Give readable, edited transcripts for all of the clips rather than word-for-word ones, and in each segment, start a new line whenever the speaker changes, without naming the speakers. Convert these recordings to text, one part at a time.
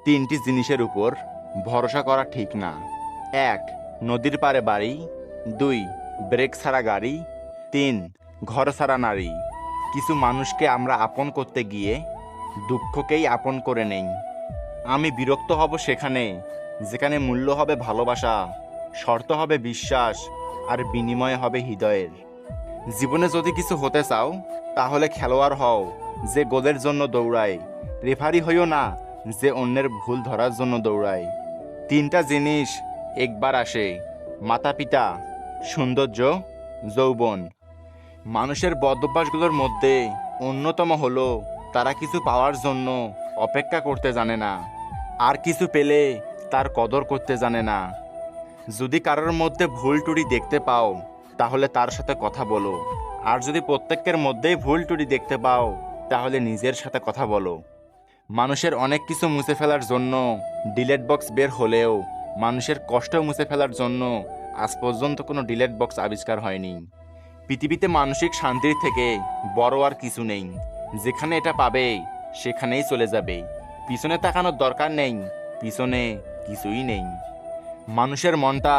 তিনটি জিনিসের উপর ভরসা করা ঠিক না। 1. নদীর পাড়ে বাড়ি। 2. ব্রেক ছাড়া গাড়ি। 3. ঘর ছাড়া নারী। কিছু মানুষকে আমরা আপন করতে গিয়ে দুঃখকেই আপন করে নেই। আমি বিরক্ত হব সেখানে যেখানে মূল্য হবে ভালোবাসা, শর্ত হবে বিশ্বাস, আর বিনিময় হবে হৃদয়ের। জীবনে যদি কিছু হতে চাও তাহলে খেলোয়াড় হও যে গোলের জন্য দৌড়ায়, রেফারি হইও না যে অন্যের ভুল ধরার জন্য দৌড়ায়। তিনটা জিনিস একবার আসে: মাতা পিতা, সৌন্দর্য, যৌবন। মানুষের বদভ্যাসগুলোর মধ্যে অন্যতম হলো তারা কিছু পাওয়ার জন্য অপেক্ষা করতে জানে না, আর কিছু পেলে তার কদর করতে জানে না। যদি কারোর মধ্যে ভুল টুটি দেখতে পাও তাহলে তার সাথে কথা বলো, আর যদি প্রত্যেকের মধ্যেই ভুল টুটি দেখতে পাও তাহলে নিজের সাথে কথা বলো। মানুষের অনেক কিছু মুছে ফেলার জন্য ডিলেট বক্স বের হলেও মানুষের কষ্ট মুছে ফেলার জন্য আজ পর্যন্ত কোনো ডিলেট বক্স আবিষ্কার হয়নি। পৃথিবীতে মানসিক শান্তির থেকে বড় আর কিছু নেই। যেখানে এটা পাবে সেখানেই চলে যাবে, পিছনে তাকানোর দরকার নেই, পিছনে কিছুই নেই। মানুষের মনটা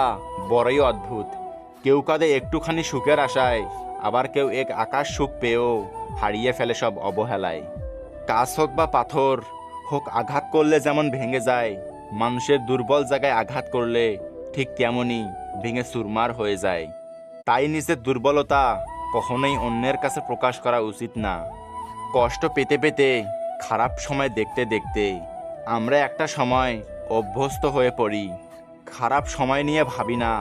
বড়ই অদ্ভুত। কেউ কাঁদে একটুখানি সুখের আশায়, আবার কেউ এক আকাশ সুখ পেয়েও হারিয়ে ফেলে সব অবহেলায়। কাজ হোক বা পাথর হোক, আঘাত করলে যেমন ভেঙে যায়, মানুষের দুর্বল জায়গায় আঘাত করলে ঠিক তেমনই ভেঙে চুরমার হয়ে যায়। তাই নিজের দুর্বলতা কখনোই অন্যের কাছে প্রকাশ করা উচিত না। কষ্ট পেতে পেতে, খারাপ সময় দেখতে দেখতে আমরা একটা সময় অভ্যস্ত হয়ে পড়ি। খারাপ সময় নিয়ে ভাবি না,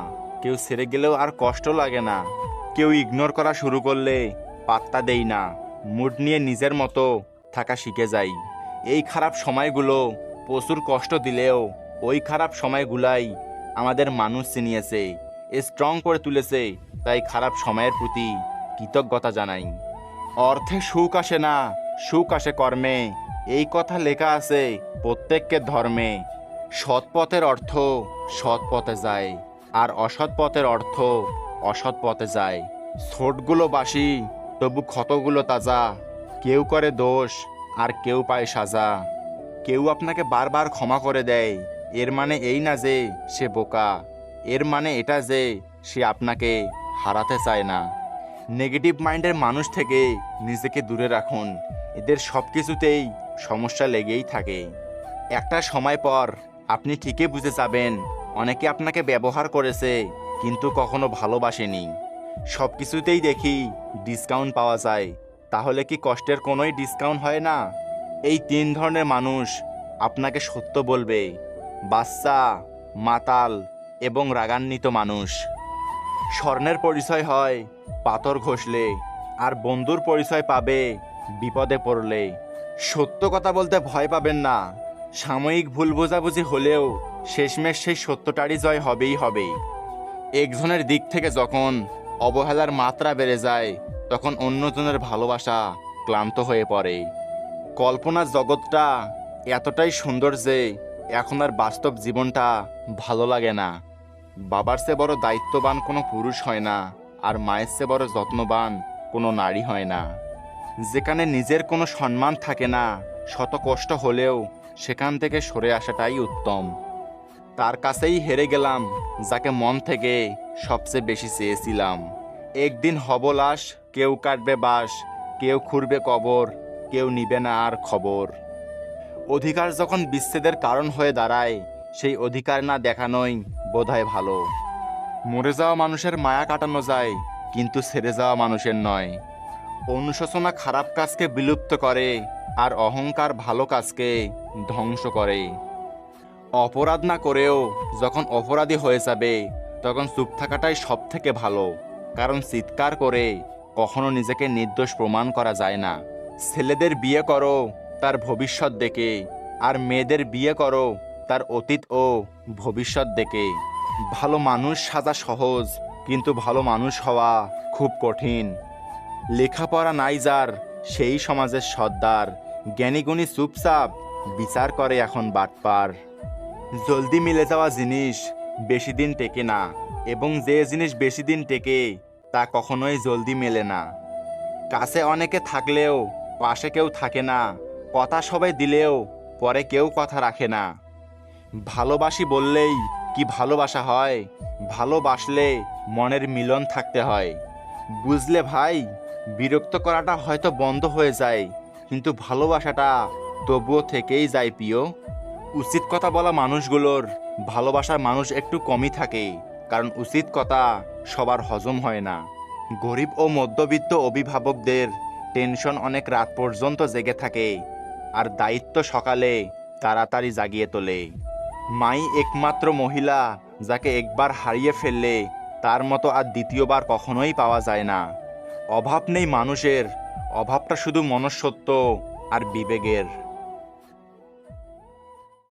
কেউ ছেড়ে গেলেও আর কষ্ট লাগে না, কেউ ইগনোর করা শুরু করলে পাত্তা দেই না, মুড নিয়ে নিজের মতো থাকা শিখে যাই। এই খারাপ সময়গুলো প্রচুর কষ্ট দিলেও ওই খারাপ সময়গুলাই আমাদের মানুষ চিনিয়েছে, স্ট্রং করে তুলেছে। তাই খারাপ সময়ের প্রতি কৃতজ্ঞতা জানাই। অর্থে সুখ আসে না, সুখ আসে কর্মে, এই কথা লেখা আছে প্রত্যেককে ধর্মে। সৎ পথের অর্থ সৎ পথে যায়, আর অসৎ পথের অর্থ অসৎ পথে যায়। ছোটগুলো বাসি তবু ক্ষতগুলো তাজা, কেউ করে দোষ আর কেউ পায় সাজা। কেউ আপনাকে বারবার ক্ষমা করে দেয়, এর মানে এই না যে সে বোকা, এর মানে এটা যে সে আপনাকে হারাতে চায় না। নেগেটিভ মাইন্ডের মানুষ থেকে নিজেকে দূরে রাখুন, এদের সব কিছুতেই সমস্যা লেগেই থাকে। একটা সময় পর আপনি ঠিকই বুঝে যাবেন অনেকে আপনাকে ব্যবহার করেছে কিন্তু কখনো ভালোবাসেনি। সব কিছুতেই দেখি ডিসকাউন্ট পাওয়া যায়, তাহলে কি কষ্টের কোনোই ডিসকাউন্ট হয় না? এই তিন ধরনের মানুষ আপনাকে সত্য বলবে: বাচ্চা, মাতাল এবং রাগান্বিত মানুষ। স্বর্ণের পরিচয় হয় পাথর ঘষলে, আর বন্ধুর পরিচয় পাবে বিপদে পড়লে। সত্য কথা বলতে ভয় পাবেন না, সাময়িক ভুল বোঝাবুঝি হলেও শেষমেশ সেই সত্যটারই জয় হবেই হবে। একজনের দিক থেকে যখন অবহেলার মাত্রা বেড়ে যায় তখন অন্যজনের ভালোবাসা ক্লান্ত হয়ে পড়ে। কল্পনার জগৎটা এতটাই সুন্দর যে এখন আর বাস্তব জীবনটা ভালো লাগে না। বাবার চেয়ে বড় দায়িত্ববান কোনো পুরুষ হয় না, আর মায়ের চেয়ে বড় যত্নবান কোনো নারী হয় না। যেখানে নিজের কোনো সম্মান থাকে না, শত কষ্ট হলেও সেখান থেকে সরে আসাটাই উত্তম। তার কাছেই হেরে গেলাম যাকে মন থেকে সবচেয়ে বেশি চেয়েছিলাম। একদিন হব লাশ, কেউ কাটবে বাঁশ, কেউ খুঁড়বে কবর, কেউ নিবে না আর খবর। অধিকার যখন বিচ্ছেদের কারণ হয়ে দাঁড়ায়, সেই অধিকার না দেখানোই বোধহয় ভালো। মরে যাওয়া মানুষের মায়া কাটানো যায়, কিন্তু ছেড়ে যাওয়া মানুষের নয়। অনুশোচনা খারাপ কাজকে বিলুপ্ত করে, আর অহংকার ভালো কাজকে ধ্বংস করে। অপরাধ না করেও যখন অপরাধী হয়ে যাবে তখন চুপ থাকাটাই সব থেকে ভালো, কারণ চিৎকার করে কখনো নিজেকে নির্দোষ প্রমাণ করা যায় না। ছেলেদের বিয়ে করো তার ভবিষ্যৎ দেখে, আর মেয়েদের বিয়ে করো তার অতীত ও ভবিষ্যৎ দেখে। ভালো মানুষ সাজা সহজ, কিন্তু ভালো মানুষ হওয়া খুব কঠিন। লেখাপড়া নাই যার, সেই সমাজের সর্দার। জ্ঞানীগুণী চুপচাপ বিচার করে এখন বাটপার। জলদি মিলে যাওয়া জিনিস বেশি দিন টেকে না, এবং যে জিনিস বেশি দিন টেকে তা কখনোই জলদি মেলে না। কাছে অনেকে থাকলেও পাশে কেউ থাকে না, কথা সবাই দিলেও পরে কেউ কথা রাখে না। ভালোবাসি বললেই কি ভালোবাসা হয়? ভালোবাসলে মনের মিলন থাকতে হয়। বুঝলে ভাই, বিরক্ত করাটা হয়তো বন্ধ হয়ে যায়, কিন্তু ভালোবাসাটা তবুও থেকেই যায় প্রিয়। উচিত কথা বলা মানুষগুলোর ভালোবাসার মানুষ একটু কমই থাকে, কারণ উচিত কথা সবার হজম হয় না। গরিব ও মধ্যবিত্ত অভিভাবকদের টেনশন অনেক রাত পর্যন্ত জেগে থাকে, আর দায়িত্ব সকালে তাড়াতাড়ি জাগিয়ে তোলে। মাই একমাত্র মহিলা যাকে একবার হারিয়ে ফেললে তার মতো আর দ্বিতীয়বার কখনোই পাওয়া যায় না। অভাব নেই মানুষের, অভাবটা শুধু মনুষ্যত্ব আর বিবেকের।